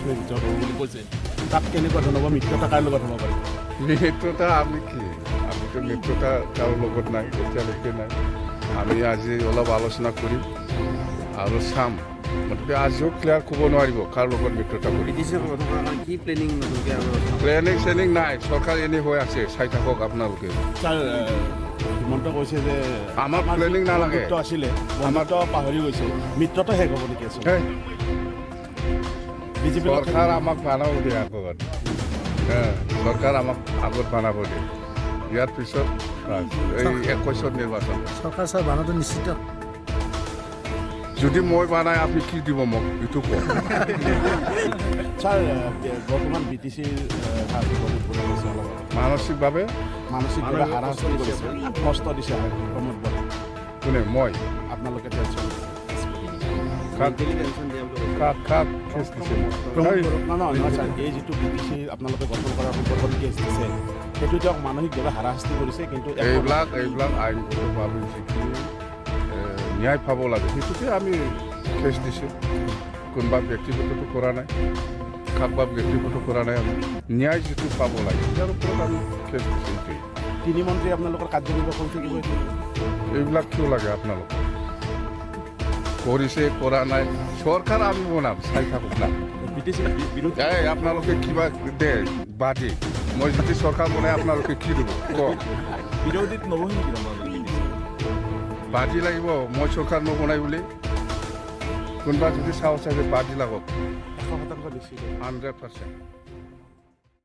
মানুহে ভিতৰত হ'ব বুলি কৈছে তাত কেনেকুৱা ধৰণৰ মিত্ৰতা কাৰ লগত হ'ব পাৰে মিত্ৰতা আমিতো মিত্ৰতা কাৰো লগত নাই এতিয়ালৈকে নাই আমি আজি অলপ আলোচনা কৰিম আৰু চাম গতিকে আজিও ক্লিয়াৰ ক'ব নোৱাৰিব কাৰ লগত মিত্ৰতা কৰি কি প্লেনিং চেনিং নাই চৰকাৰ এনেই হৈ আছে চাই থাকক আপোনালোকে ছাৰ হিমন্ত কৈছে যে আমাৰ প্লেনিং নালাগে বন্ধুত্ব আছিলে বন্ধুত্ব পাহৰি গৈছে মিত্ৰতা শেষ হ'ব নেকি আচলতে বিজেপি চৰকাৰ আমাক বনাব দিয়ে আগত চৰকাৰ আমাক আগত বনাব দিয়ে ইয়াৰ পিছত এই 21ত নিৰ্বাচন চৰকাৰ ছাৰ বানাটো নিশ্চিত যদি মই বনাই আপুনি কি দিব মোক এইটো কওক ছাৰ বৰ্তমান BTCৰ মানসিকভাৱে মানসিকভাৱে হাৰাশাস্তি কৰিছে কষ্ট দিছে প্ৰমোদ বৰা কোনে মই আপোনালোকে টেনশ্যন কাক কেছ দিছে নহয় ছাৰ এই যিটো BTC আপোনালোকে গঠন কৰাৰ সম্পৰ্কত কেছ দিছে সেইটো তেওঁক মানসিকভাৱে হাৰাশাস্তি কৰিছে কিন্তু এইবিলাক আইনগতভাৱে যিখিনি ন্যায় পাব লাগে সেইটোকে আমি কেছ দিছোঁ কোনোবা ব্যক্তিগতটো কৰা নাই কাৰোবাৰ ব্যক্তিগত কৰা নাই আমি ন্যায় যিটো পাব লাগে ইয়াৰ ওপৰত আমি কেছ দিছোঁ এইটোৱেই তিনি মন্ত্ৰী আপোনালোকৰ কাৰ্যনিৰ্বাহ কৰি থাকিব এইবিলাক কিয় লাগে আপোনালোক কৰিছে কৰা নাই চৰকাৰ আমি বনাম চাই থাকক না এই আপোনালোকে কিবা দে বাদে মই যদি চৰকাৰ বনাই আপোনালোকে কি দিব কওক বিৰোধীত নবহে নেকি বাজি লাগিব মই চৰকাৰ নবনাই বুলি কোনোবা যদি চাওঁ চাগে বাজি লাগক 100% বেছি 100%